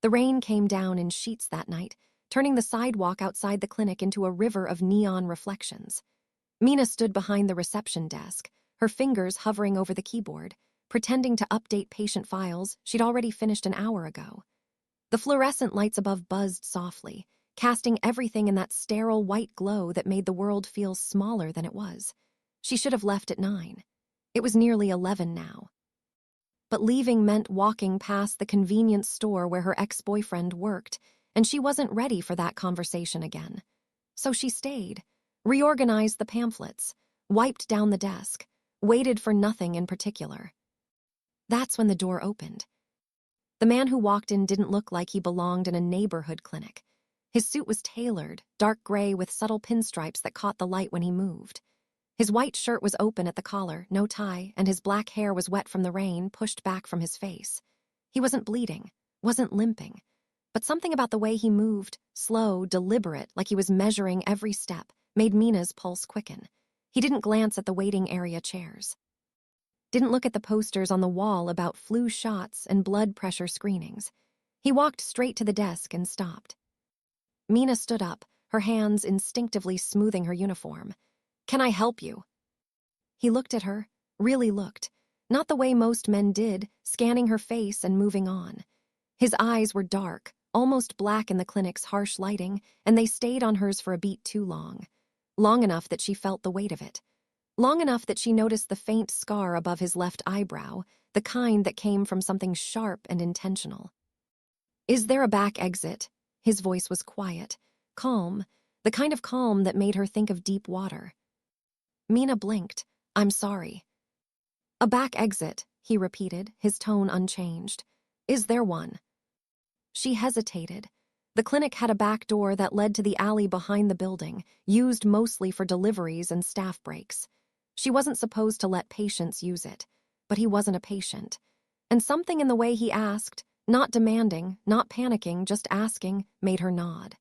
The rain came down in sheets that night, turning the sidewalk outside the clinic into a river of neon reflections. Mina stood behind the reception desk, her fingers hovering over the keyboard, pretending to update patient files she'd already finished an hour ago. The fluorescent lights above buzzed softly, casting everything in that sterile white glow that made the world feel smaller than it was. She should have left at 9. It was nearly 11 now. But leaving meant walking past the convenience store where her ex-boyfriend worked, and she wasn't ready for that conversation again. So she stayed, reorganized the pamphlets, wiped down the desk, waited for nothing in particular. That's when the door opened. The man who walked in didn't look like he belonged in a neighborhood clinic. His suit was tailored, dark gray with subtle pinstripes that caught the light when he moved. His white shirt was open at the collar, no tie, and his black hair was wet from the rain, pushed back from his face. He wasn't bleeding, wasn't limping, but something about the way he moved, slow, deliberate, like he was measuring every step, made Mina's pulse quicken. He didn't glance at the waiting area chairs. Didn't look at the posters on the wall about flu shots and blood pressure screenings. He walked straight to the desk and stopped. Mina stood up, her hands instinctively smoothing her uniform. "Can I help you?" He looked at her, really looked, not the way most men did, scanning her face and moving on. His eyes were dark, almost black in the clinic's harsh lighting, and they stayed on hers for a beat too long. Long enough that she felt the weight of it. Long enough that she noticed the faint scar above his left eyebrow, the kind that came from something sharp and intentional. "Is there a back exit?" His voice was quiet, calm, the kind of calm that made her think of deep water. Mina blinked. "I'm sorry." "A back exit," he repeated, his tone unchanged. "Is there one?" She hesitated. The clinic had a back door that led to the alley behind the building, used mostly for deliveries and staff breaks. She wasn't supposed to let patients use it, but he wasn't a patient. And something in the way he asked, not demanding, not panicking, just asking, made her nod.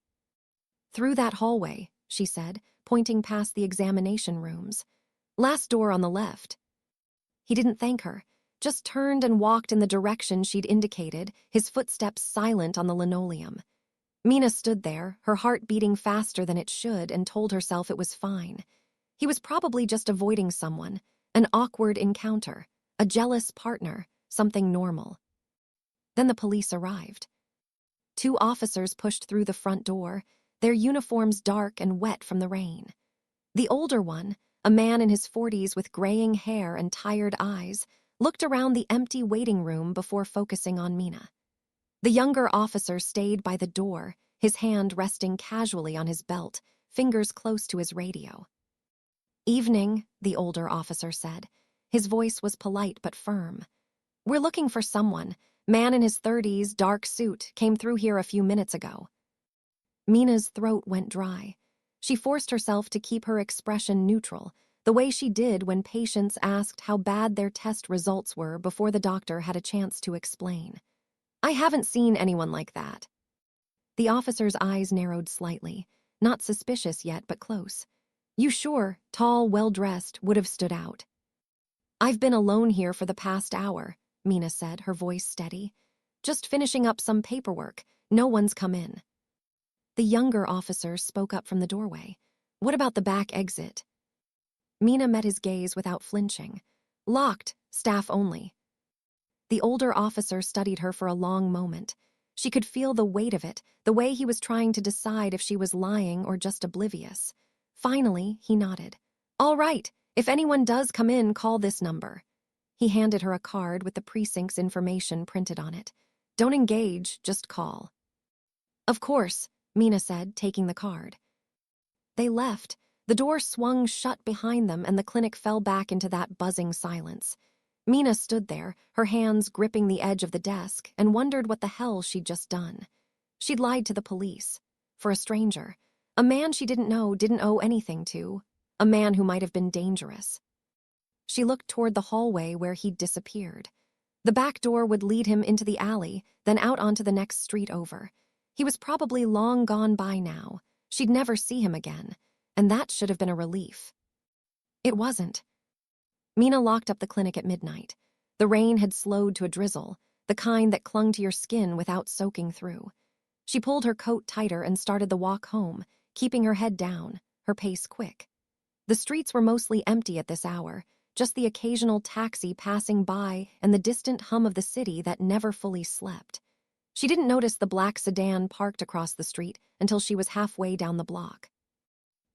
"Through that hallway," she said, pointing past the examination rooms. "Last door on the left." He didn't thank her, just turned and walked in the direction she'd indicated, his footsteps silent on the linoleum. Mina stood there, her heart beating faster than it should, and told herself it was fine. He was probably just avoiding someone, an awkward encounter, a jealous partner, something normal. Then the police arrived. 2 officers pushed through the front door, their uniforms dark and wet from the rain. The older one, a man in his 40s with graying hair and tired eyes, looked around the empty waiting room before focusing on Mina. The younger officer stayed by the door, his hand resting casually on his belt, fingers close to his radio. "Evening," the older officer said. His voice was polite but firm. "We're looking for someone. Man in his 30s, dark suit, came through here a few minutes ago." Mina's throat went dry. She forced herself to keep her expression neutral, the way she did when patients asked how bad their test results were before the doctor had a chance to explain. "I haven't seen anyone like that." The officer's eyes narrowed slightly, not suspicious yet, but close. "You sure, tall, well-dressed, would have stood out." "I've been alone here for the past hour," Mina said, her voice steady. "Just finishing up some paperwork. No one's come in." The younger officer spoke up from the doorway. "What about the back exit?" Mina met his gaze without flinching. "Locked, staff only." The older officer studied her for a long moment. She could feel the weight of it, the way he was trying to decide if she was lying or just oblivious. Finally, he nodded. "All right, if anyone does come in, call this number." He handed her a card with the precinct's information printed on it. "Don't engage, just call." "Of course," Mina said, taking the card. They left. The door swung shut behind them and the clinic fell back into that buzzing silence. Mina stood there, her hands gripping the edge of the desk, and wondered what the hell she'd just done. She'd lied to the police. For a stranger. A man she didn't know, didn't owe anything to. A man who might have been dangerous. She looked toward the hallway where he'd disappeared. The back door would lead him into the alley, then out onto the next street over. He was probably long gone by now. She'd never see him again, and that should have been a relief. It wasn't. Mina locked up the clinic at midnight. The rain had slowed to a drizzle. the kind that clung to your skin without soaking through. She pulled her coat tighter and started the walk home, keeping her head down, her pace quick. The streets were mostly empty at this hour, just the occasional taxi passing by and the distant hum of the city that never fully slept. She didn't notice the black sedan parked across the street until she was halfway down the block.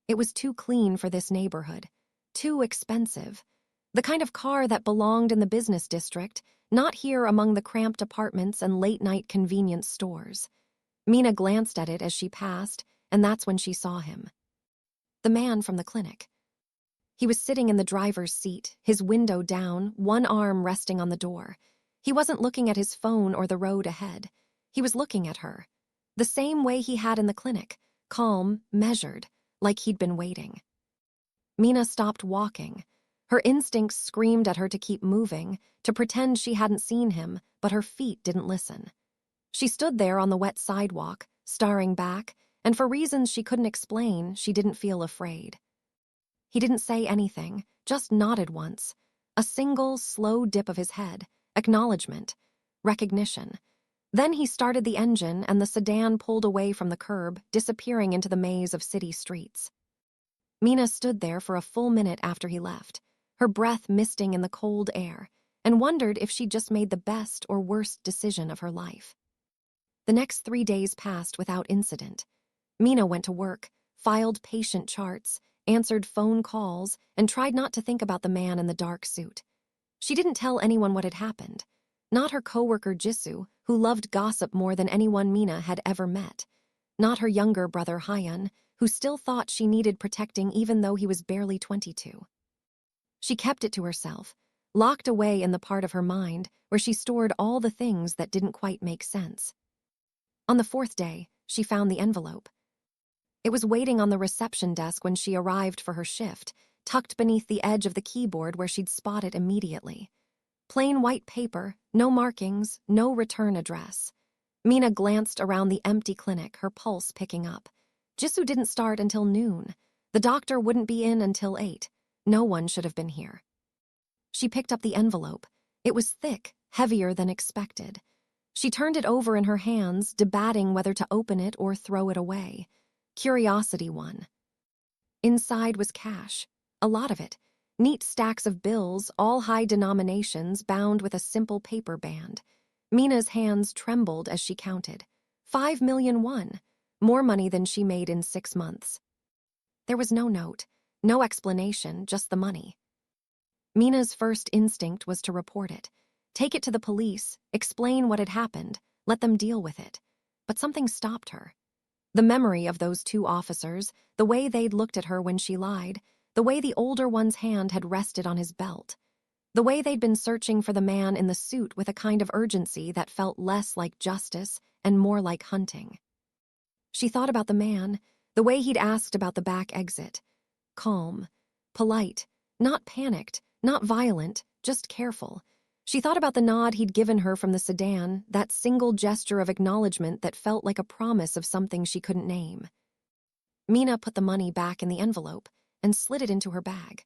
It was too clean for this neighborhood, too expensive. The kind of car that belonged in the business district, not here among the cramped apartments and late-night convenience stores. Mina glanced at it as she passed, and that's when she saw him. The man from the clinic. He was sitting in the driver's seat, his window down, one arm resting on the door. He wasn't looking at his phone or the road ahead. He was looking at her. The same way he had in the clinic, calm, measured, like he'd been waiting. Mina stopped walking. Her instincts screamed at her to keep moving, to pretend she hadn't seen him, but her feet didn't listen. She stood there on the wet sidewalk, staring back, and for reasons she couldn't explain, she didn't feel afraid. He didn't say anything, just nodded once. A single, slow dip of his head, acknowledgement, recognition. Then he started the engine and the sedan pulled away from the curb, disappearing into the maze of city streets. Mina stood there for a full minute after he left, her breath misting in the cold air, and wondered if she'd just made the best or worst decision of her life. The next 3 days passed without incident. Mina went to work, filed patient charts, answered phone calls, and tried not to think about the man in the dark suit. She didn't tell anyone what had happened. Not her coworker Jisoo, who loved gossip more than anyone Mina had ever met. Not her younger brother Hyun, who still thought she needed protecting even though he was barely 22. She kept it to herself, locked away in the part of her mind where she stored all the things that didn't quite make sense. On the 4th day, she found the envelope. It was waiting on the reception desk when she arrived for her shift, tucked beneath the edge of the keyboard where she'd spot it immediately. Plain white paper, no markings, no return address. Mina glanced around the empty clinic, her pulse picking up. Jisoo didn't start until noon. The doctor wouldn't be in until 8. No one should have been here. She picked up the envelope. It was thick, heavier than expected. She turned it over in her hands, debating whether to open it or throw it away. Curiosity won. Inside was cash, a lot of it. Neat stacks of bills, all high denominations, bound with a simple paper band. Mina's hands trembled as she counted. 5 million won, more money than she made in 6 months. There was no note, no explanation, just the money. Mina's first instinct was to report it. Take it to the police, explain what had happened, let them deal with it. But something stopped her. The memory of those 2 officers, the way they'd looked at her when she lied, the way the older one's hand had rested on his belt, the way they'd been searching for the man in the suit with a kind of urgency that felt less like justice and more like hunting. She thought about the man, the way he'd asked about the back exit. Calm, polite, not panicked, not violent, just careful. She thought about the nod he'd given her from the sedan, that single gesture of acknowledgement that felt like a promise of something she couldn't name. Mina put the money back in the envelope and slid it into her bag.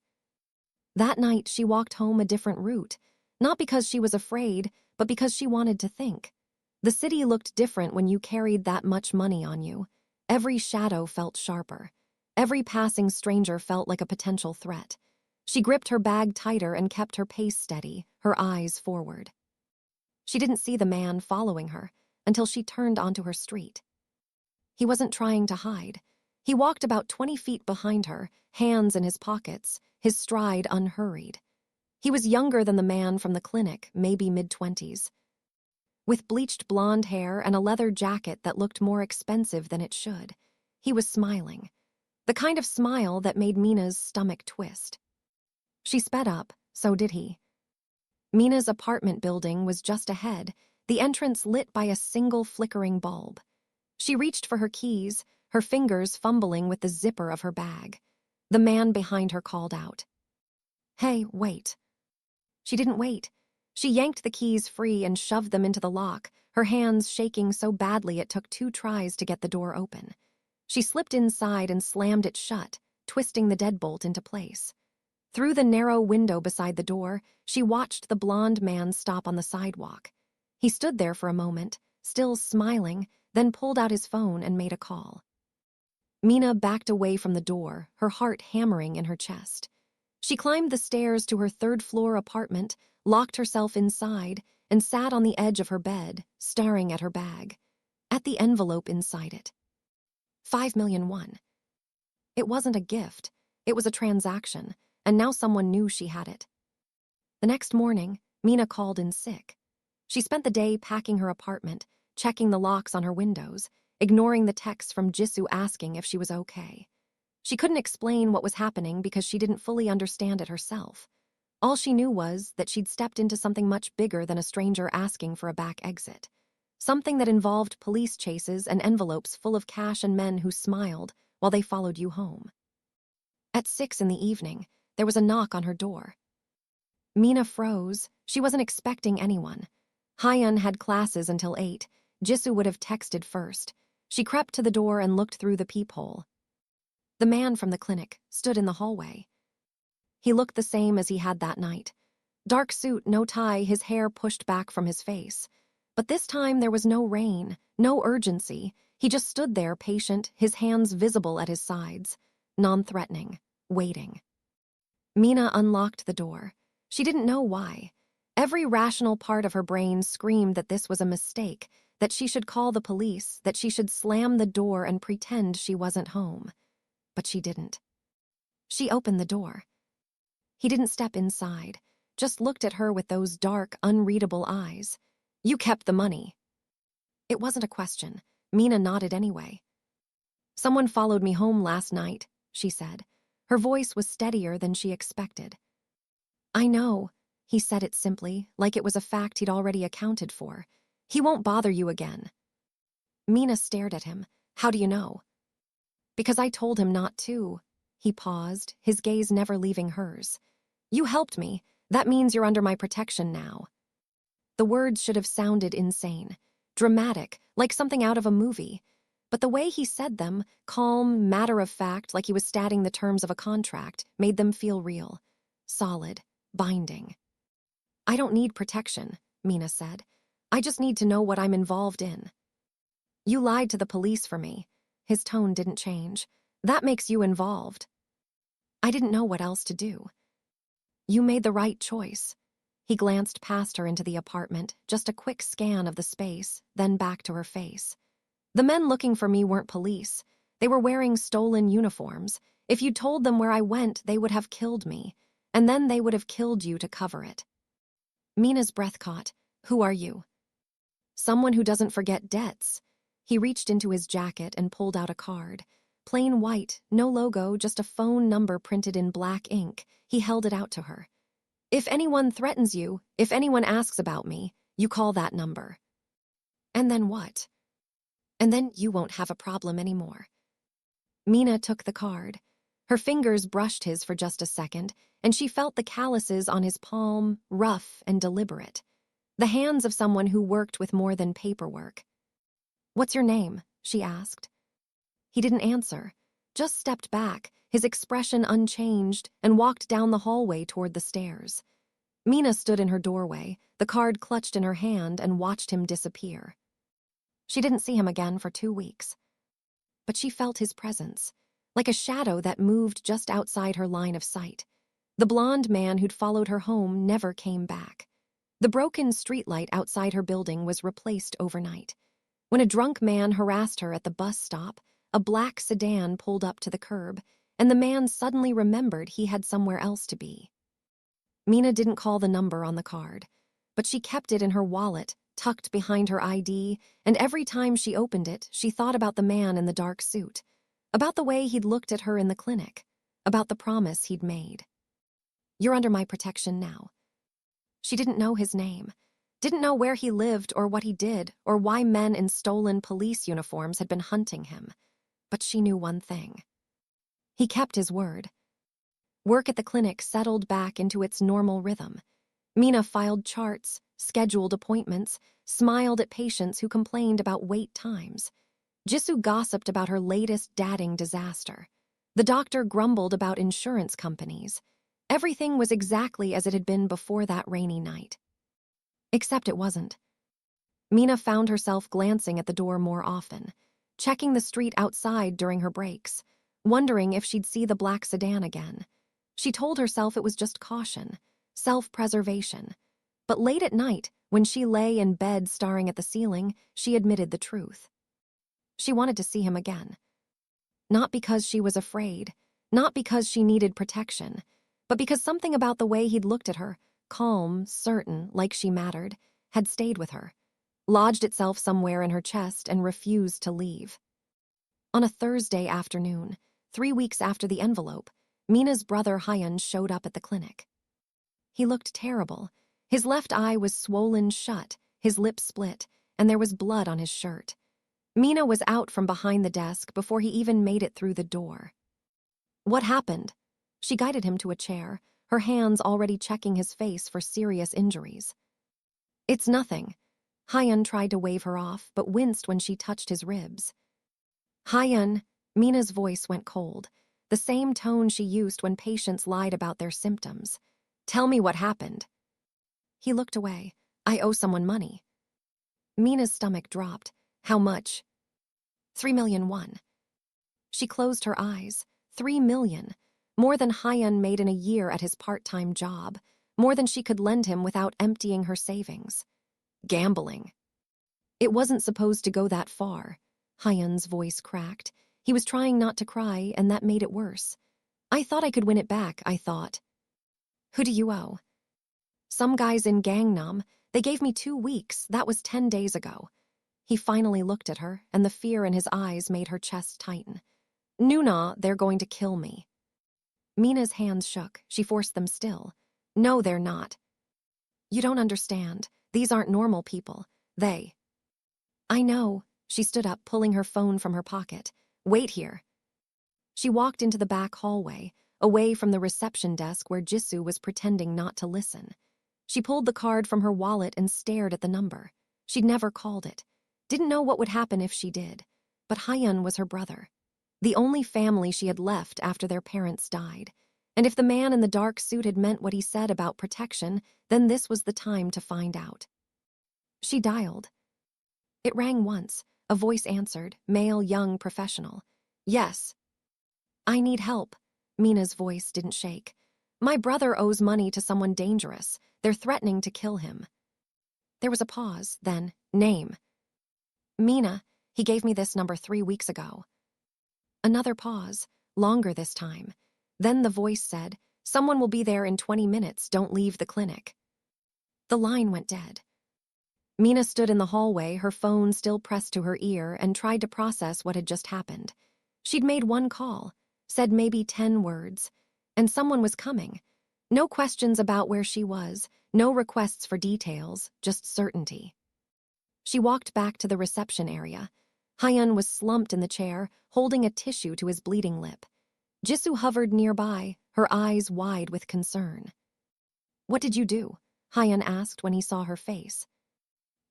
That night, she walked home a different route, not because she was afraid, but because she wanted to think. The city looked different when you carried that much money on you. Every shadow felt sharper. Every passing stranger felt like a potential threat. She gripped her bag tighter and kept her pace steady, her eyes forward. She didn't see the man following her until she turned onto her street. He wasn't trying to hide. He walked about 20 feet behind her, hands in his pockets, his stride unhurried. He was younger than the man from the clinic, maybe mid-20s. With bleached blonde hair and a leather jacket that looked more expensive than it should, he was smiling. The kind of smile that made Mina's stomach twist. She sped up, so did he. Mina's apartment building was just ahead, the entrance lit by a single flickering bulb. She reached for her keys, her fingers fumbling with the zipper of her bag. The man behind her called out. "Hey, wait." She didn't wait. She yanked the keys free and shoved them into the lock, her hands shaking so badly it took 2 tries to get the door open. She slipped inside and slammed it shut, twisting the deadbolt into place. Through the narrow window beside the door, she watched the blonde man stop on the sidewalk. He stood there for a moment, still smiling, then pulled out his phone and made a call. Mina backed away from the door, her heart hammering in her chest. She climbed the stairs to her third-floor apartment, locked herself inside, and sat on the edge of her bed, staring at her bag. At the envelope inside it. 5,000,000 won. It wasn't a gift, it was a transaction, and now someone knew she had it. The next morning, Mina called in sick. She spent the day packing her apartment, checking the locks on her windows, ignoring the texts from Jisoo asking if she was okay. She couldn't explain what was happening because she didn't fully understand it herself. All she knew was that she'd stepped into something much bigger than a stranger asking for a back exit. Something that involved police chases and envelopes full of cash and men who smiled while they followed you home. At 6 in the evening, there was a knock on her door. Mina froze. She wasn't expecting anyone. Hyun had classes until 8. Jisoo would have texted first. She crept to the door and looked through the peephole. The man from the clinic stood in the hallway. He looked the same as he had that night. Dark suit, no tie, his hair pushed back from his face. But this time there was no rain, no urgency. He just stood there, patient, his hands visible at his sides, non-threatening, waiting. Mina unlocked the door. She didn't know why. Every rational part of her brain screamed that this was a mistake, that she should call the police, that she should slam the door and pretend she wasn't home. But she didn't. She opened the door. He didn't step inside, just looked at her with those dark, unreadable eyes. "You kept the money." It wasn't a question. Mina nodded anyway. "Someone followed me home last night," she said. Her voice was steadier than she expected. "I know," he said it simply, like it was a fact he'd already accounted for. "He won't bother you again." Mina stared at him. "How do you know?" "Because I told him not to." He paused, his gaze never leaving hers. "You helped me. That means you're under my protection now." The words should have sounded insane, dramatic, like something out of a movie. But the way he said them, calm, matter-of-fact, like he was stating the terms of a contract, made them feel real, solid, binding. "I don't need protection," Mina said. "I just need to know what I'm involved in." "You lied to the police for me." His tone didn't change. "That makes you involved." "I didn't know what else to do." "You made the right choice." He glanced past her into the apartment, just a quick scan of the space, then back to her face. "The men looking for me weren't police. They were wearing stolen uniforms. If you told them where I went, they would have killed me. And then they would have killed you to cover it." Mina's breath caught. "Who are you?" "Someone who doesn't forget debts." He reached into his jacket and pulled out a card. Plain white, no logo, just a phone number printed in black ink. He held it out to her. "If anyone threatens you, if anyone asks about me, you call that number." "And then what?" "And then you won't have a problem anymore." Mina took the card. Her fingers brushed his for just a second, and she felt the calluses on his palm, rough and deliberate. The hands of someone who worked with more than paperwork. "What's your name?" she asked. He didn't answer, just stepped back, his expression unchanged, and walked down the hallway toward the stairs. Mina stood in her doorway, the card clutched in her hand, and watched him disappear. She didn't see him again for 2 weeks. But she felt his presence, like a shadow that moved just outside her line of sight. The blonde man who'd followed her home never came back. The broken streetlight outside her building was replaced overnight. When a drunk man harassed her at the bus stop, a black sedan pulled up to the curb, and the man suddenly remembered he had somewhere else to be. Mina didn't call the number on the card, but she kept it in her wallet, tucked behind her ID, and every time she opened it, she thought about the man in the dark suit, about the way he'd looked at her in the clinic, about the promise he'd made. "You're under my protection now." She didn't know his name, didn't know where he lived or what he did or why men in stolen police uniforms had been hunting him. But she knew one thing. He kept his word. Work at the clinic settled back into its normal rhythm. Mina filed charts, scheduled appointments, smiled at patients who complained about wait times. Jisoo gossiped about her latest dadding disaster. The doctor grumbled about insurance companies. Everything was exactly as it had been before that rainy night. Except it wasn't. Mina found herself glancing at the door more often, checking the street outside during her breaks, wondering if she'd see the black sedan again. She told herself it was just caution, self-preservation. But late at night, when she lay in bed staring at the ceiling, she admitted the truth. She wanted to see him again. Not because she was afraid, not because she needed protection, but because something about the way he'd looked at her, calm, certain, like she mattered, had stayed with her, lodged itself somewhere in her chest and refused to leave. On a Thursday afternoon, 3 weeks after the envelope, Mina's brother Hyun showed up at the clinic. He looked terrible. His left eye was swollen shut, his lips split, and there was blood on his shirt. Mina was out from behind the desk before he even made it through the door. What happened? She guided him to a chair, her hands already checking his face for serious injuries. It's nothing. Hyun tried to wave her off, but winced when she touched his ribs. Hyun, Mina's voice went cold, the same tone she used when patients lied about their symptoms. Tell me what happened. He looked away. I owe someone money. Mina's stomach dropped. How much? 3,000,001. She closed her eyes. 3 million. More than Hyun made in a year at his part-time job. More than she could lend him without emptying her savings. Gambling. It wasn't supposed to go that far. Hyun's voice cracked. He was trying not to cry, and that made it worse. I thought I could win it back, I thought. Who do you owe? Some guys in Gangnam. They gave me 2 weeks. That was 10 days ago. He finally looked at her, and the fear in his eyes made her chest tighten. Nuna, they're going to kill me. Mina's hands shook. She forced them still. No, they're not. You don't understand. These aren't normal people. They. I know. She stood up, pulling her phone from her pocket. Wait here. She walked into the back hallway, away from the reception desk where Jisoo was pretending not to listen. She pulled the card from her wallet and stared at the number. She'd never called it. Didn't know what would happen if she did. But Hyun was her brother. The only family she had left after their parents died. And if the man in the dark suit had meant what he said about protection, then this was the time to find out. She dialed. It rang once. A voice answered, male, young, professional. Yes. I need help. Mina's voice didn't shake. My brother owes money to someone dangerous. They're threatening to kill him. There was a pause, then, name. Mina, he gave me this number 3 weeks ago. Another pause, longer this time. Then the voice said, someone will be there in 20 minutes, don't leave the clinic. The line went dead. Mina stood in the hallway, her phone still pressed to her ear, and tried to process what had just happened. She'd made one call, said maybe 10 words, and someone was coming. No questions about where she was, no requests for details, just certainty. She walked back to the reception area. Hyun was slumped in the chair, holding a tissue to his bleeding lip. Jisoo hovered nearby, her eyes wide with concern. What did you do? Hyun asked when he saw her face.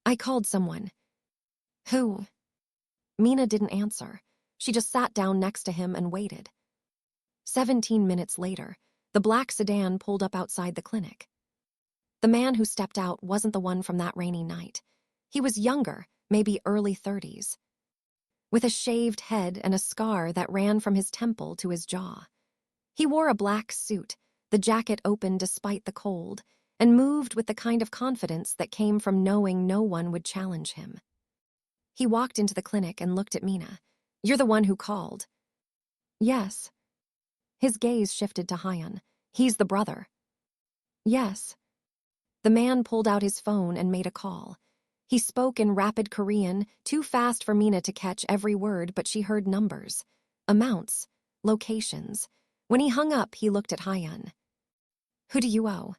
I called someone. Who? Mina didn't answer. She just sat down next to him and waited. 17 minutes later, the black sedan pulled up outside the clinic. The man who stepped out wasn't the one from that rainy night. He was younger, maybe early 30s, with a shaved head and a scar that ran from his temple to his jaw. He wore a black suit, the jacket open despite the cold, and moved with the kind of confidence that came from knowing no one would challenge him. He walked into the clinic and looked at Mina. You're the one who called. Yes. His gaze shifted to Hyun. He's the brother. Yes. The man pulled out his phone and made a call. He spoke in rapid Korean, too fast for Mina to catch every word, but she heard numbers, amounts, locations. When he hung up, he looked at Hyun. Who do you owe?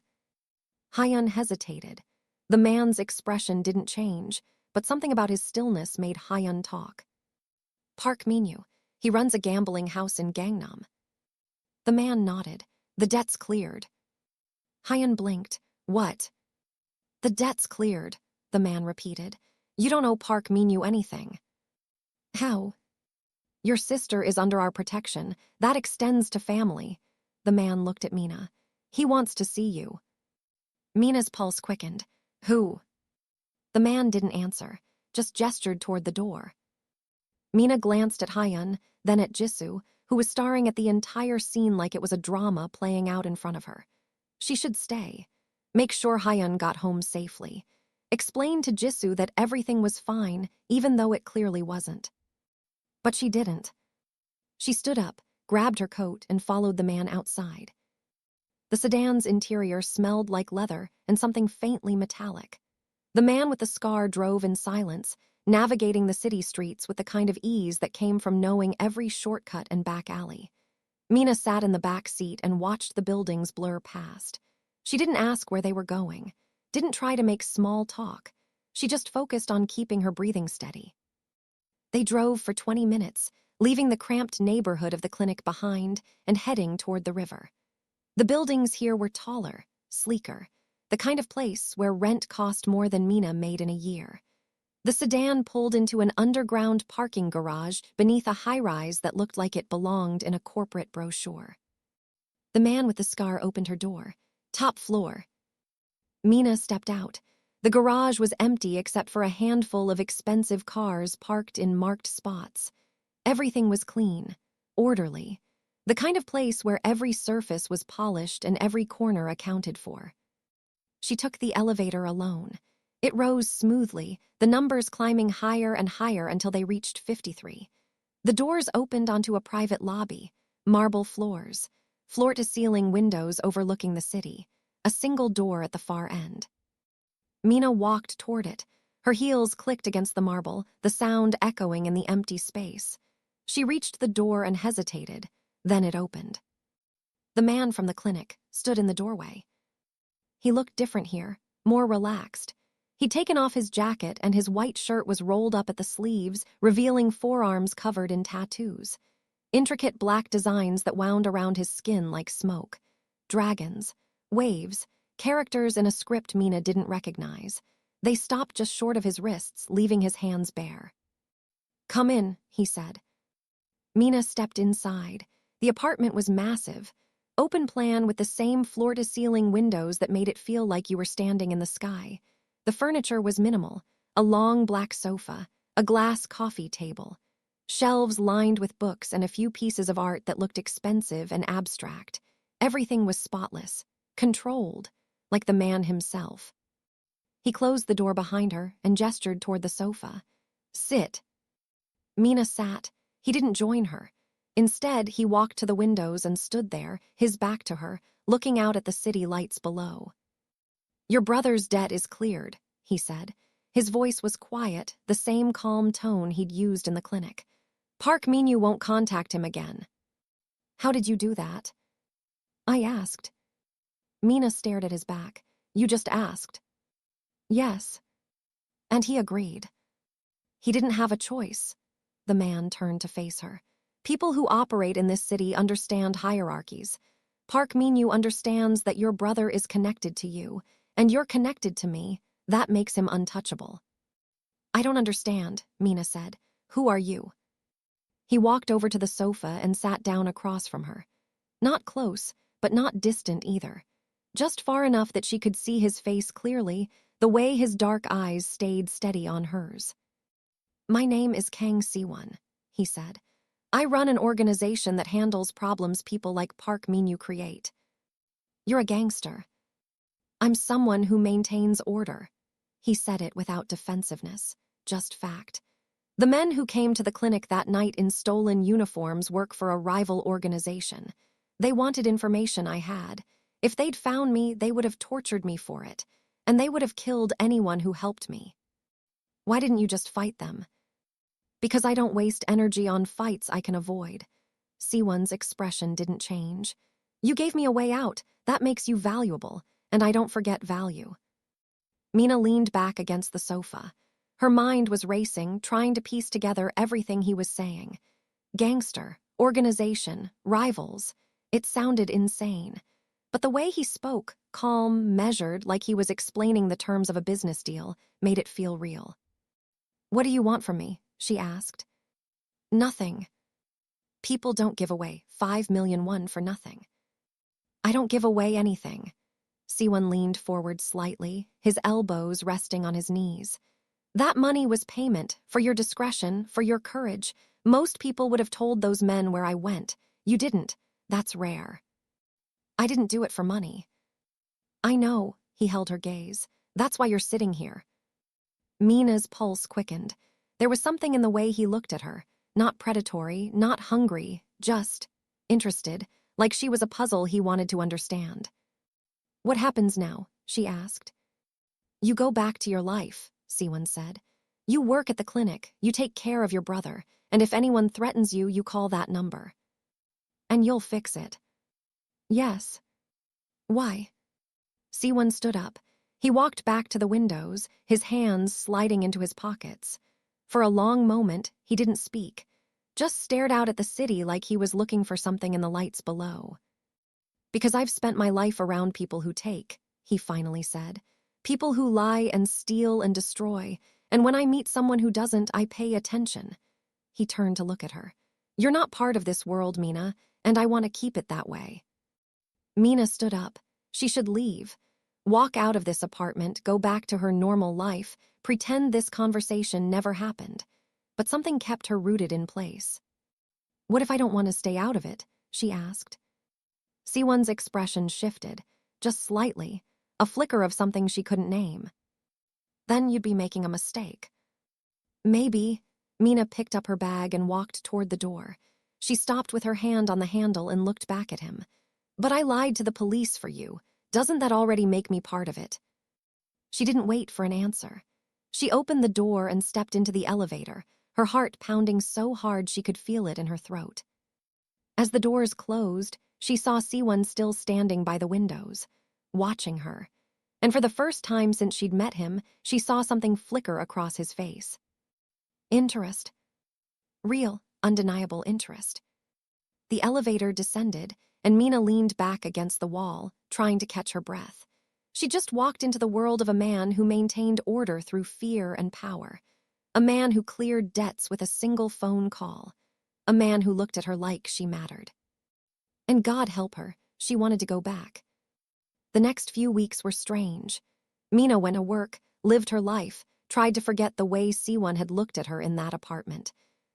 Hyun hesitated. The man's expression didn't change, but something about his stillness made Hyun talk. Park Min-yu. He runs a gambling house in Gangnam. The man nodded. The debt's cleared. Hyun blinked. What? The debt's cleared, the man repeated. You don't owe Park Min-yu anything. How? Your sister is under our protection. That extends to family. The man looked at Mina. He wants to see you. Mina's pulse quickened. Who? The man didn't answer, just gestured toward the door. Mina glanced at Hyun, then at Jisoo, who was staring at the entire scene like it was a drama playing out in front of her. She should stay. Make sure Hyun got home safely. Explain to Jisoo that everything was fine, even though it clearly wasn't. But she didn't. She stood up, grabbed her coat, and followed the man outside. The sedan's interior smelled like leather and something faintly metallic. The man with the scar drove in silence, navigating the city streets with the kind of ease that came from knowing every shortcut and back alley. Mina sat in the back seat and watched the buildings blur past. She didn't ask where they were going, didn't try to make small talk. She just focused on keeping her breathing steady. They drove for 20 minutes, leaving the cramped neighborhood of the clinic behind and heading toward the river. The buildings here were taller, sleeker, the kind of place where rent cost more than Mina made in a year. The sedan pulled into an underground parking garage beneath a high-rise that looked like it belonged in a corporate brochure. The man with the scar opened her door. Top floor. Mina stepped out. The garage was empty except for a handful of expensive cars parked in marked spots. Everything was clean, orderly, the kind of place where every surface was polished and every corner accounted for. She took the elevator alone. It rose smoothly, the numbers climbing higher and higher until they reached 53. The doors opened onto a private lobby, marble floors, floor-to-ceiling windows overlooking the city, a single door at the far end. Mina walked toward it. Her heels clicked against the marble, the sound echoing in the empty space. She reached the door and hesitated, then it opened. The man from the clinic stood in the doorway. He looked different here, more relaxed. He'd taken off his jacket and his white shirt was rolled up at the sleeves, revealing forearms covered in tattoos. Intricate black designs that wound around his skin like smoke. Dragons, waves, characters in a script Mina didn't recognize. They stopped just short of his wrists, leaving his hands bare. "Come in," he said. Mina stepped inside. The apartment was massive, open plan with the same floor-to-ceiling windows that made it feel like you were standing in the sky. The furniture was minimal, a long black sofa, a glass coffee table, shelves lined with books and a few pieces of art that looked expensive and abstract. Everything was spotless, controlled, like the man himself. He closed the door behind her and gestured toward the sofa. "Sit." Mina sat. He didn't join her. Instead, he walked to the windows and stood there, his back to her, looking out at the city lights below. "Your brother's debt is cleared," he said. His voice was quiet, the same calm tone he'd used in the clinic. "Park Min-yu won't contact him again." "How did you do that?" "I asked." Mina stared at his back. "You just asked?" "Yes." And he agreed. He didn't have a choice. The man turned to face her. "People who operate in this city understand hierarchies. Park Min-yu understands that your brother is connected to you, and you're connected to me. That makes him untouchable." "I don't understand," Mina said. "Who are you?" He walked over to the sofa and sat down across from her. Not close, but not distant either. Just far enough that she could see his face clearly, the way his dark eyes stayed steady on hers. "My name is Kang Siwon," he said. "I run an organization that handles problems people like Park Min-yu create." "You're a gangster." "I'm someone who maintains order." He said it without defensiveness, just fact. The men who came to the clinic that night in stolen uniforms work for a rival organization. They wanted information I had. If they'd found me, they would have tortured me for it, and they would have killed anyone who helped me. "Why didn't you just fight them?" "Because I don't waste energy on fights I can avoid." Siwon's expression didn't change. "You gave me a way out. That makes you valuable, and I don't forget value." Mina leaned back against the sofa. Her mind was racing, trying to piece together everything he was saying. Gangster, organization, rivals. It sounded insane. But the way he spoke, calm, measured, like he was explaining the terms of a business deal, made it feel real. "What do you want from me?" she asked. "Nothing." "People don't give away 5 million won for nothing." "I don't give away anything." Siwon leaned forward slightly, his elbows resting on his knees. That money was payment for your discretion, for your courage. Most people would have told those men where I went. You didn't. That's rare. I didn't do it for money. I know, he held her gaze. That's why you're sitting here. Mina's pulse quickened. There was something in the way he looked at her. Not predatory, not hungry, just interested, like she was a puzzle he wanted to understand. What happens now? She asked. You go back to your life, Siwon said. You work at the clinic, you take care of your brother, and if anyone threatens you, you call that number. And you'll fix it. Yes. Why? Siwon stood up. He walked back to the windows, his hands sliding into his pockets. For a long moment, he didn't speak, just stared out at the city like he was looking for something in the lights below. Because I've spent my life around people who take, he finally said. People who lie and steal and destroy, and when I meet someone who doesn't, I pay attention. He turned to look at her. You're not part of this world, Mina, and I want to keep it that way. Mina stood up. She should leave. Walk out of this apartment, go back to her normal life, pretend this conversation never happened. But something kept her rooted in place. What if I don't want to stay out of it? She asked. Siwon's expression shifted, just slightly, a flicker of something she couldn't name. Then you'd be making a mistake. Maybe. Mina picked up her bag and walked toward the door. She stopped with her hand on the handle and looked back at him. But I lied to the police for you. Doesn't that already make me part of it? She didn't wait for an answer. She opened the door and stepped into the elevator, her heart pounding so hard she could feel it in her throat. As the doors closed, she saw Siwon still standing by the windows, watching her. And for the first time since she'd met him, she saw something flicker across his face. Interest. Real, undeniable interest. The elevator descended, and Mina leaned back against the wall, trying to catch her breath. She just walked into the world of a man who maintained order through fear and power. A man who cleared debts with a single phone call. A man who looked at her like she mattered. And God help her, she wanted to go back. The next few weeks were strange. Mina went to work, lived her life, tried to forget the way Siwon had looked at her in that apartment.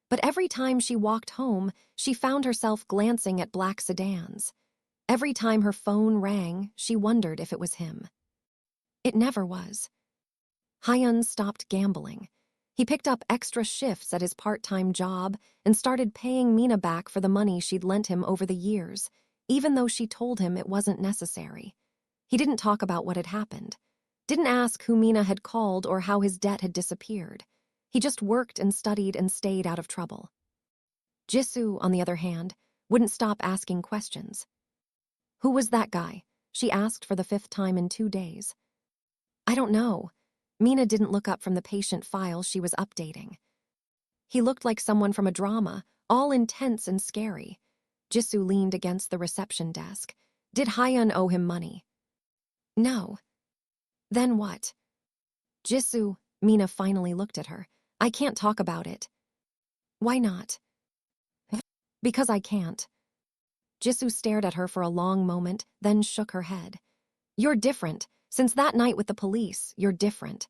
But every time she walked home, she found herself glancing at black sedans. Every time her phone rang, she wondered if it was him. It never was. Hyun stopped gambling. He picked up extra shifts at his part-time job and started paying Mina back for the money she'd lent him over the years, even though she told him it wasn't necessary. He didn't talk about what had happened. Didn't ask who Mina had called or how his debt had disappeared. He just worked and studied and stayed out of trouble. Jisoo, on the other hand, wouldn't stop asking questions. Who was that guy? She asked for the 5th time in 2 days. I don't know. Mina didn't look up from the patient file she was updating. He looked like someone from a drama, all intense and scary. Jisoo leaned against the reception desk. Did Hyun owe him money? No. Then what? Jisoo, Mina finally looked at her. I can't talk about it. Why not? Because I can't. Jisoo stared at her for a long moment, then shook her head. You're different. Since that night with the police, you're different.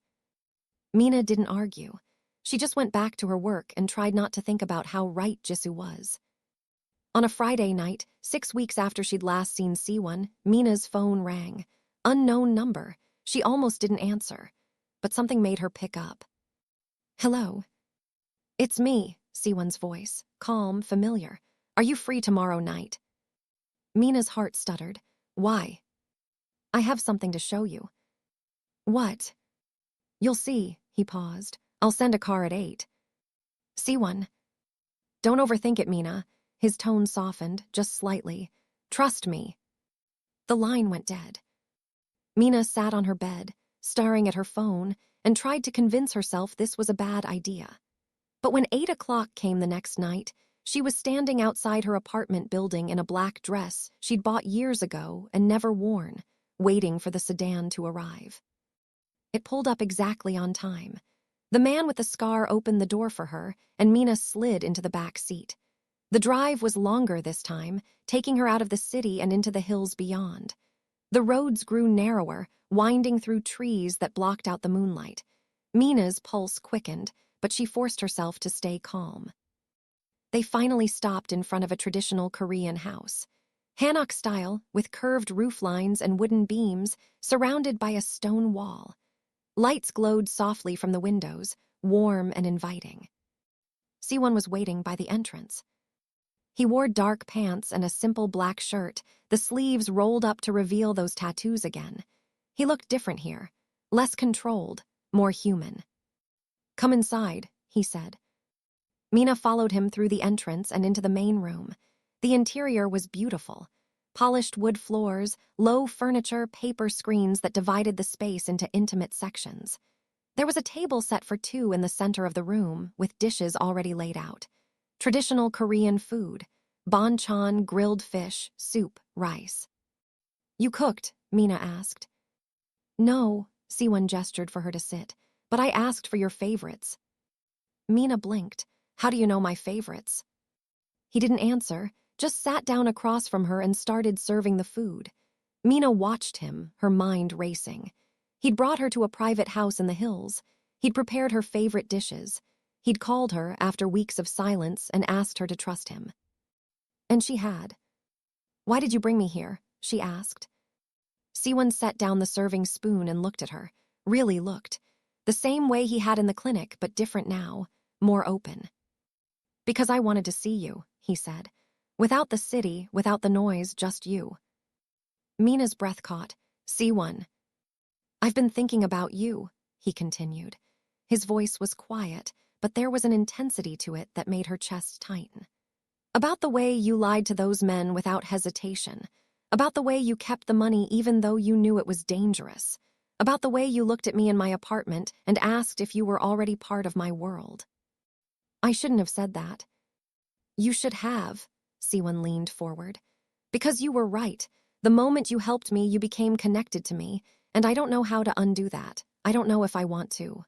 Mina didn't argue. She just went back to her work and tried not to think about how right Jisoo was. On a Friday night, 6 weeks after she'd last seen Siwon, Mina's phone rang. Unknown number. She almost didn't answer, but something made her pick up. Hello. It's me, Siwon's voice, calm, familiar. Are you free tomorrow night? Mina's heart stuttered. Why? I have something to show you. What? You'll see, he paused. I'll send a car at 8. Siwon. Don't overthink it, Mina. His tone softened, just slightly. Trust me. The line went dead. Mina sat on her bed, staring at her phone, and tried to convince herself this was a bad idea. But when 8 o'clock came the next night, she was standing outside her apartment building in a black dress she'd bought years ago and never worn, waiting for the sedan to arrive. It pulled up exactly on time. The man with the scar opened the door for her, and Mina slid into the back seat. The drive was longer this time, taking her out of the city and into the hills beyond. The roads grew narrower, winding through trees that blocked out the moonlight. Mina's pulse quickened, but she forced herself to stay calm. They finally stopped in front of a traditional Korean house. Hanok style, with curved roof lines and wooden beams, surrounded by a stone wall. Lights glowed softly from the windows, warm and inviting. Siwon was waiting by the entrance. He wore dark pants and a simple black shirt, the sleeves rolled up to reveal those tattoos again. He looked different here, less controlled, more human. "Come inside," he said. Mina followed him through the entrance and into the main room. The interior was beautiful. Polished wood floors, low furniture, paper screens that divided the space into intimate sections. There was a table set for two in the center of the room, with dishes already laid out. Traditional Korean food: banchan, grilled fish, soup, rice. "You cooked?" Mina asked. "No," Siwon gestured for her to sit, "but I asked for your favorites." Mina blinked. "How do you know my favorites?" He didn't answer, just sat down across from her and started serving the food. Mina watched him, her mind racing. He'd brought her to a private house in the hills. He'd prepared her favorite dishes. He'd called her after weeks of silence and asked her to trust him. And she had. "Why did you bring me here?" she asked. Siwon set down the serving spoon and looked at her. Really looked. The same way he had in the clinic, but different now, more open. "Because I wanted to see you," he said. "Without the city, without the noise, just you." Mina's breath caught. "Siwon." "I've been thinking about you," he continued. His voice was quiet, but there was an intensity to it that made her chest tighten. "About the way you lied to those men without hesitation. About the way you kept the money even though you knew it was dangerous. About the way you looked at me in my apartment and asked if you were already part of my world." "I shouldn't have said that." "You should have," Siwon leaned forward. "Because you were right. The moment you helped me, you became connected to me, and I don't know how to undo that. I don't know if I want to."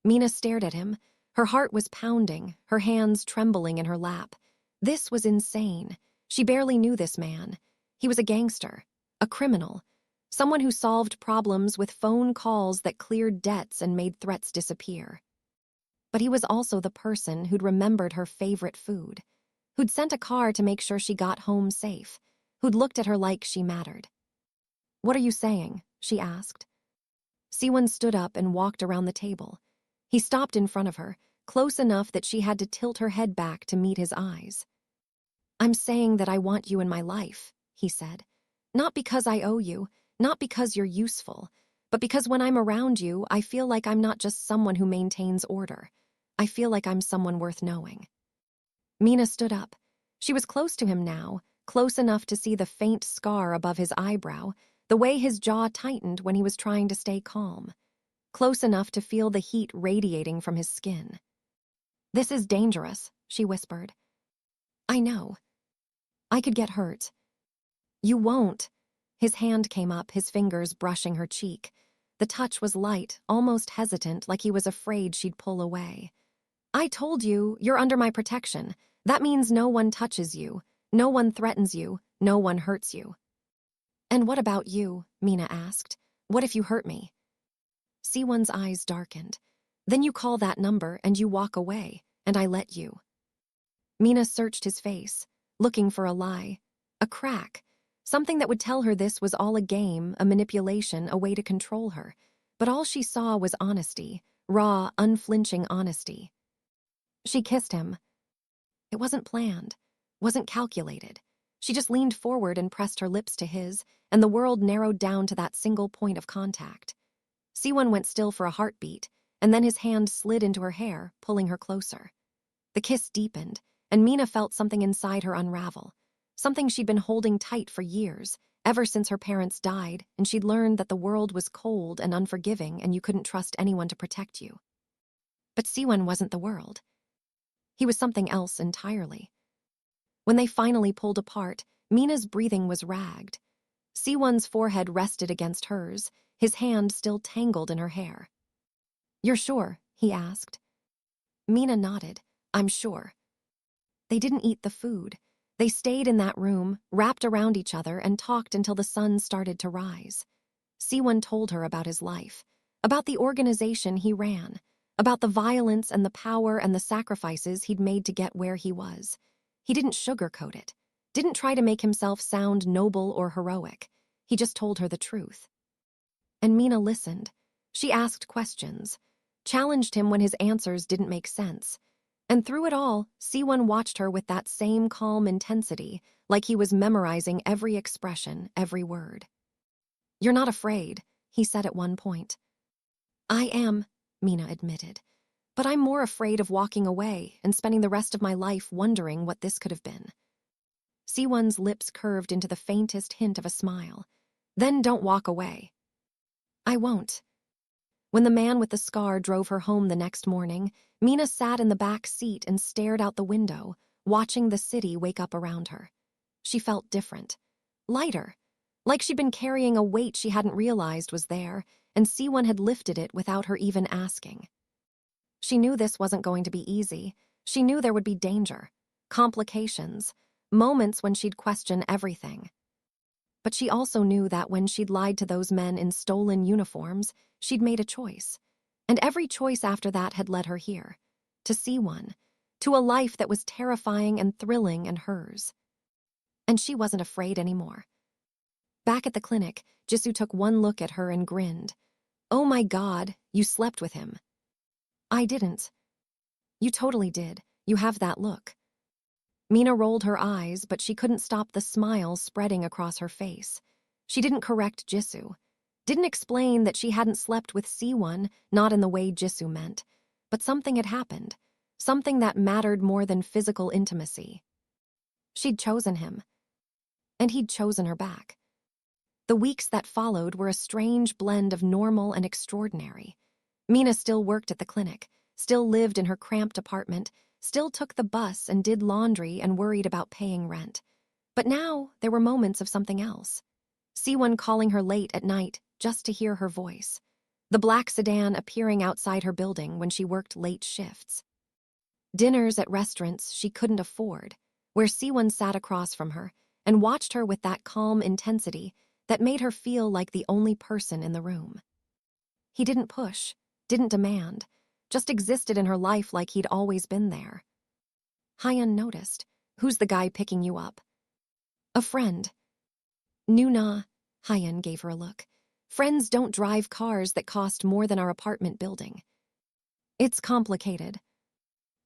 Mina stared at him. Her heart was pounding, her hands trembling in her lap. This was insane. She barely knew this man. He was a gangster, a criminal, someone who solved problems with phone calls that cleared debts and made threats disappear. But he was also the person who'd remembered her favorite food, who'd sent a car to make sure she got home safe, who'd looked at her like she mattered. "What are you saying?" she asked. Siwon stood up and walked around the table. He stopped in front of her, close enough that she had to tilt her head back to meet his eyes. "I'm saying that I want you in my life," he said. "Not because I owe you, not because you're useful, but because when I'm around you, I feel like I'm not just someone who maintains order. I feel like I'm someone worth knowing." Mina stood up. She was close to him now, close enough to see the faint scar above his eyebrow, the way his jaw tightened when he was trying to stay calm. Close enough to feel the heat radiating from his skin. "This is dangerous," she whispered. "I know. I could get hurt." "You won't." His hand came up, his fingers brushing her cheek. The touch was light, almost hesitant, like he was afraid she'd pull away. "I told you, you're under my protection. That means no one touches you, no one threatens you, no one hurts you." "And what about you?" Mina asked. "What if you hurt me?" Siwon's eyes darkened. "Then you call that number and you walk away, and I let you." Mina searched his face, looking for a lie, a crack, something that would tell her this was all a game, a manipulation, a way to control her. But all she saw was honesty, raw, unflinching honesty. She kissed him. It wasn't planned, wasn't calculated. She just leaned forward and pressed her lips to his, and the world narrowed down to that single point of contact. Siwon went still for a heartbeat, and then his hand slid into her hair, pulling her closer. The kiss deepened, and Mina felt something inside her unravel, something she'd been holding tight for years, ever since her parents died, and she'd learned that the world was cold and unforgiving and you couldn't trust anyone to protect you. But Siwon wasn't the world. He was something else entirely. When they finally pulled apart, Mina's breathing was ragged. Siwon's forehead rested against hers, his hand still tangled in her hair. "You're sure?" he asked. Mina nodded. "I'm sure." They didn't eat the food. They stayed in that room, wrapped around each other, and talked until the sun started to rise. Siwon told her about his life, about the organization he ran, about the violence and the power and the sacrifices he'd made to get where he was. He didn't sugarcoat it, didn't try to make himself sound noble or heroic. He just told her the truth. And Mina listened. She asked questions, challenged him when his answers didn't make sense. And through it all, Siwon watched her with that same calm intensity, like he was memorizing every expression, every word. "You're not afraid," he said at one point. "I am," Mina admitted. "But I'm more afraid of walking away and spending the rest of my life wondering what this could have been." Siwon's lips curved into the faintest hint of a smile. "Then don't walk away." "I won't." When the man with the scar drove her home the next morning, Mina sat in the back seat and stared out the window, watching the city wake up around her. She felt different, lighter, like she'd been carrying a weight she hadn't realized was there, and Siwon had lifted it without her even asking. She knew this wasn't going to be easy. She knew there would be danger, complications, moments when she'd question everything. But she also knew that when she'd lied to those men in stolen uniforms, she'd made a choice. And every choice after that had led her here, to Siwon, to a life that was terrifying and thrilling and hers. And she wasn't afraid anymore. Back at the clinic, Jisoo took one look at her and grinned. "Oh my God, you slept with him." "I didn't." "You totally did. You have that look." Mina rolled her eyes, but she couldn't stop the smile spreading across her face. She didn't correct Jisoo, didn't explain that she hadn't slept with Siwon, not in the way Jisoo meant, but something had happened, something that mattered more than physical intimacy. She'd chosen him, and he'd chosen her back. The weeks that followed were a strange blend of normal and extraordinary. Mina still worked at the clinic, still lived in her cramped apartment, still took the bus and did laundry and worried about paying rent. But now there were moments of something else. Siwon calling her late at night just to hear her voice. The black sedan appearing outside her building when she worked late shifts. Dinners at restaurants she couldn't afford, where Siwon sat across from her and watched her with that calm intensity that made her feel like the only person in the room. He didn't push, didn't demand, just existed in her life like he'd always been there. Hyun noticed. "Who's the guy picking you up?" "A friend." "Nuna," Hyun gave her a look. "Friends don't drive cars that cost more than our apartment building." "It's complicated."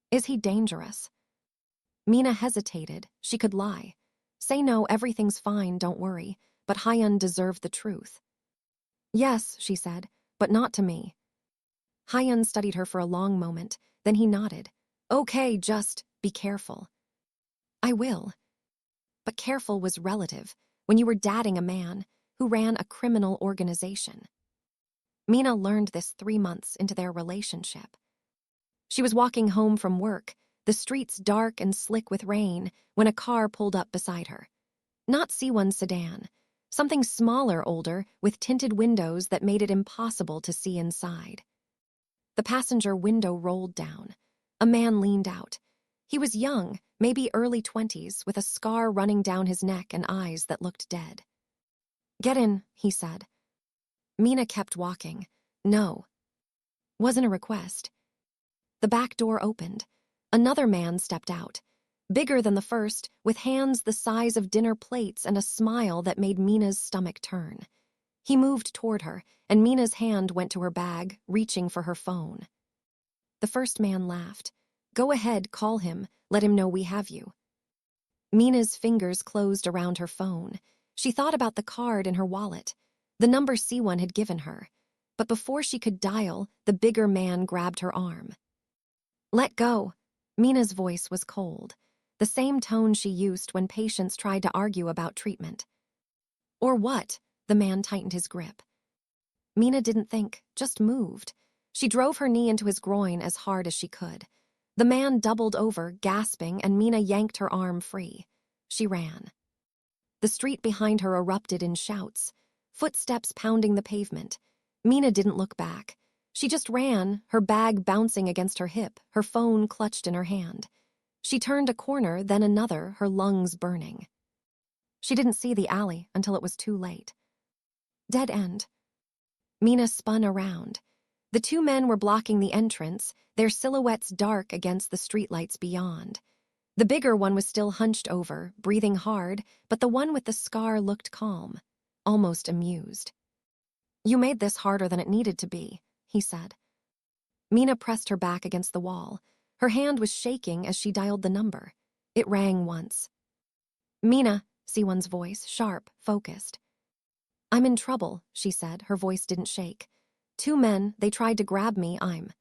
"Is he dangerous?" Mina hesitated. She could lie. Say no, everything's fine, don't worry, but Hyun deserved the truth. "Yes," she said, "but not to me." Hyun studied her for a long moment, then he nodded. "Okay, just be careful." "I will." But careful was relative when you were dating a man who ran a criminal organization. Mina learned this 3 months into their relationship. She was walking home from work, the streets dark and slick with rain, when a car pulled up beside her. Not Siwon's sedan, something smaller, older, with tinted windows that made it impossible to see inside. The passenger window rolled down. A man leaned out. He was young, maybe early 20s, with a scar running down his neck and eyes that looked dead. "Get in," he said. Mina kept walking. "No." Wasn't a request. The back door opened. Another man stepped out. Bigger than the first, with hands the size of dinner plates and a smile that made Mina's stomach turn. He moved toward her, and Mina's hand went to her bag, reaching for her phone. The first man laughed. "Go ahead, call him. Let him know we have you." Mina's fingers closed around her phone. She thought about the card in her wallet, the number Siwon had given her. But before she could dial, the bigger man grabbed her arm. "Let go." Mina's voice was cold, the same tone she used when patients tried to argue about treatment. "Or what?" The man tightened his grip. Mina didn't think, just moved. She drove her knee into his groin as hard as she could. The man doubled over, gasping, and Mina yanked her arm free. She ran. The street behind her erupted in shouts, footsteps pounding the pavement. Mina didn't look back. She just ran, her bag bouncing against her hip, her phone clutched in her hand. She turned a corner, then another, her lungs burning. She didn't see the alley until it was too late. Dead end. Mina spun around. The two men were blocking the entrance, their silhouettes dark against the streetlights beyond. The bigger one was still hunched over, breathing hard, but the one with the scar looked calm, almost amused. "You made this harder than it needed to be," he said. Mina pressed her back against the wall. Her hand was shaking as she dialed the number. It rang once. "Mina," Siwon's voice, sharp, focused. "I'm in trouble," she said. Her voice didn't shake. "Two men, they tried to grab me, I'm..."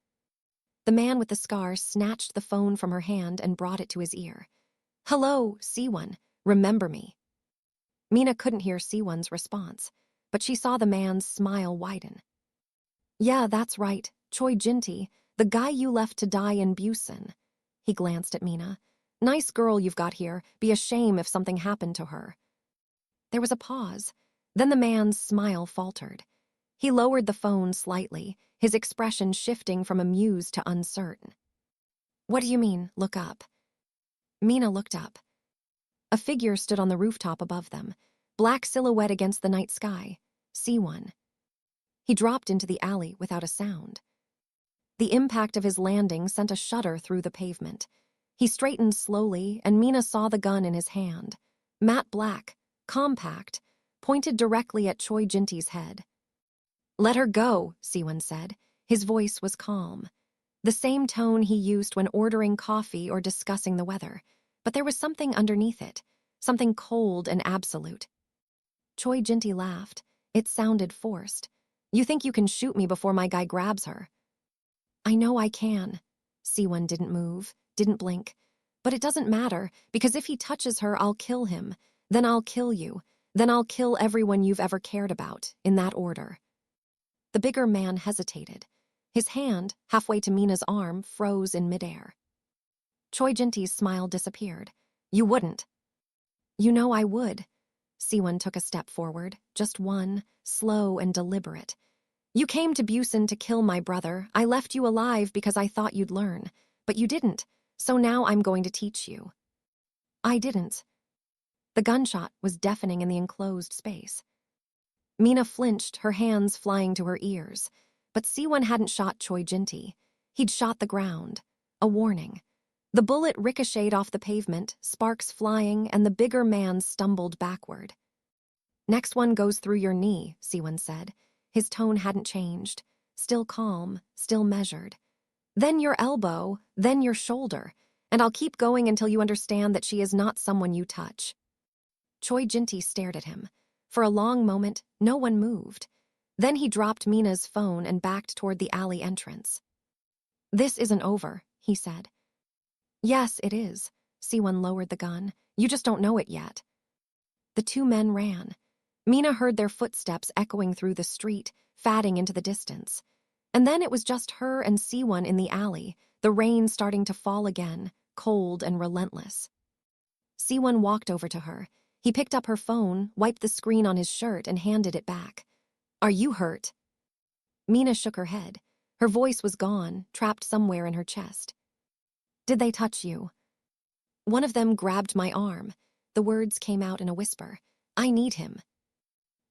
The man with the scar snatched the phone from her hand and brought it to his ear. "Hello, Siwon. Remember me?" Mina couldn't hear Siwon's response, but she saw the man's smile widen. "Yeah, that's right. Choi Jinti, the guy you left to die in Busan." He glanced at Mina. "Nice girl you've got here. Be a shame if something happened to her." There was a pause. Then the man's smile faltered. He lowered the phone slightly, his expression shifting from amused to uncertain. "What do you mean, look up?" Mina looked up. A figure stood on the rooftop above them, black silhouette against the night sky. Siwon. He dropped into the alley without a sound. The impact of his landing sent a shudder through the pavement. He straightened slowly, and Mina saw the gun in his hand. Matte black, compact, pointed directly at Choi Jinti's head. "Let her go," Siwon said. His voice was calm. The same tone he used when ordering coffee or discussing the weather. But there was something underneath it, something cold and absolute. Choi Jinti laughed. It sounded forced. "You think you can shoot me before my guy grabs her?" "I know I can." Siwon didn't move, didn't blink. "But it doesn't matter, because if he touches her, I'll kill him. Then I'll kill you. Then I'll kill everyone you've ever cared about, in that order." The bigger man hesitated. His hand, halfway to Mina's arm, froze in midair. Choi Jinti's smile disappeared. "You wouldn't." "You know I would." Siwon took a step forward, just one, slow and deliberate. "You came to Busan to kill my brother. I left you alive because I thought you'd learn. But you didn't, so now I'm going to teach you." "I didn't." The gunshot was deafening in the enclosed space. Mina flinched, her hands flying to her ears. But Siwon hadn't shot Choi Jinti. He'd shot the ground. A warning. The bullet ricocheted off the pavement, sparks flying, and the bigger man stumbled backward. "Next one goes through your knee," Siwon said. His tone hadn't changed. Still calm, still measured. "Then your elbow, then your shoulder. And I'll keep going until you understand that she is not someone you touch." Choi Jinti stared at him. For a long moment, no one moved. Then he dropped Mina's phone and backed toward the alley entrance. "This isn't over," he said. "Yes, it is." Siwon lowered the gun. "You just don't know it yet." The two men ran. Mina heard their footsteps echoing through the street, fading into the distance. And then it was just her and Siwon in the alley, the rain starting to fall again, cold and relentless. Siwon walked over to her. He picked up her phone, wiped the screen on his shirt, and handed it back. "Are you hurt?" Mina shook her head. Her voice was gone, trapped somewhere in her chest. "Did they touch you?" "One of them grabbed my arm." The words came out in a whisper. "I need him."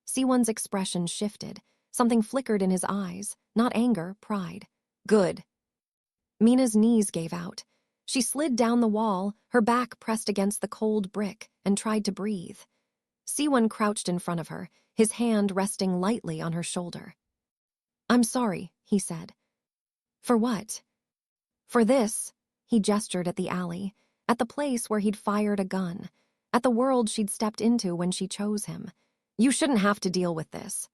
Siwon's expression shifted. Something flickered in his eyes, not anger, pride. "Good." Mina's knees gave out. She slid down the wall, her back pressed against the cold brick, and tried to breathe. Siwon crouched in front of her, his hand resting lightly on her shoulder. "I'm sorry," he said. "For what?" "For this." He gestured at the alley, at the place where he'd fired a gun, at the world she'd stepped into when she chose him. "You shouldn't have to deal with this."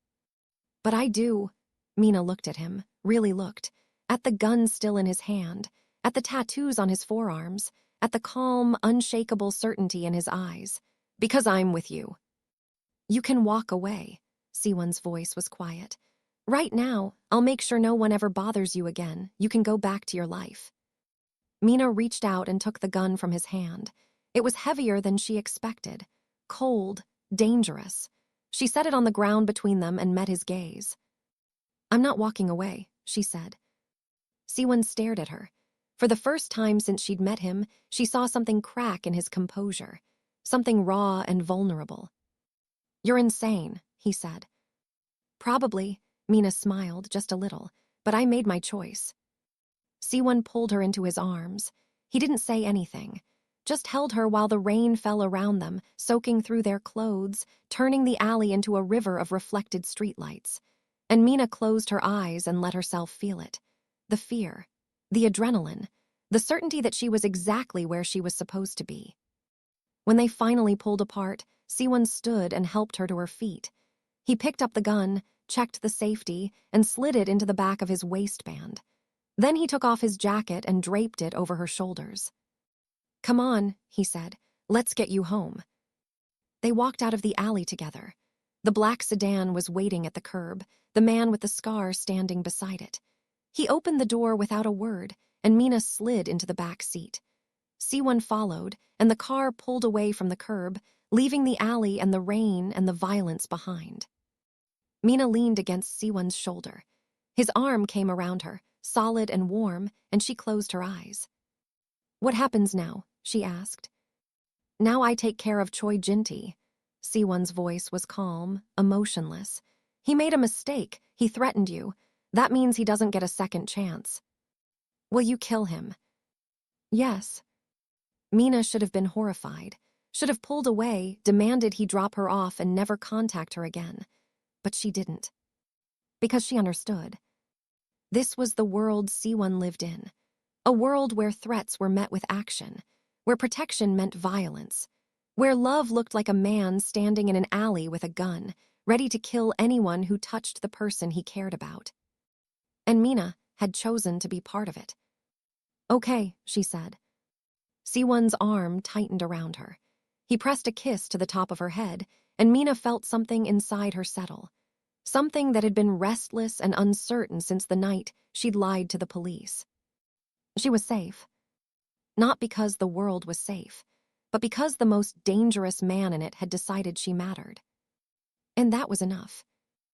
"But I do." Mina looked at him, really looked, at the gun still in his hand, at the tattoos on his forearms, at the calm, unshakable certainty in his eyes. "Because I'm with you." "You can walk away." Siwon's voice was quiet. "Right now, I'll make sure no one ever bothers you again. You can go back to your life." Mina reached out and took the gun from his hand. It was heavier than she expected. Cold, dangerous. She set it on the ground between them and met his gaze. "I'm not walking away," she said. Siwon stared at her. For the first time since she'd met him, she saw something crack in his composure, something raw and vulnerable. "You're insane," he said. "Probably," Mina smiled just a little, "but I made my choice." Siwon pulled her into his arms. He didn't say anything, just held her while the rain fell around them, soaking through their clothes, turning the alley into a river of reflected streetlights. And Mina closed her eyes and let herself feel it. The fear, the adrenaline, the certainty that she was exactly where she was supposed to be. When they finally pulled apart, Siwon stood and helped her to her feet. He picked up the gun, checked the safety, and slid it into the back of his waistband. Then he took off his jacket and draped it over her shoulders. "Come on," he said. "Let's get you home." They walked out of the alley together. The black sedan was waiting at the curb, the man with the scar standing beside it. He opened the door without a word, and Mina slid into the back seat. Siwon followed, and the car pulled away from the curb, leaving the alley and the rain and the violence behind. Mina leaned against Siwon's shoulder. His arm came around her, solid and warm, and she closed her eyes. "What happens now?" she asked. "Now I take care of Choi Jinti." Siwon's voice was calm, emotionless. "He made a mistake. He threatened you. That means he doesn't get a second chance." "Will you kill him?" "Yes." Mina should have been horrified, should have pulled away, demanded he drop her off and never contact her again. But she didn't. Because she understood. This was the world Siwon lived in. A world where threats were met with action, where protection meant violence, where love looked like a man standing in an alley with a gun, ready to kill anyone who touched the person he cared about. And Mina had chosen to be part of it. "Okay," she said. Siwon's arm tightened around her. He pressed a kiss to the top of her head, and Mina felt something inside her settle. Something that had been restless and uncertain since the night she'd lied to the police. She was safe. Not because the world was safe, but because the most dangerous man in it had decided she mattered. And that was enough.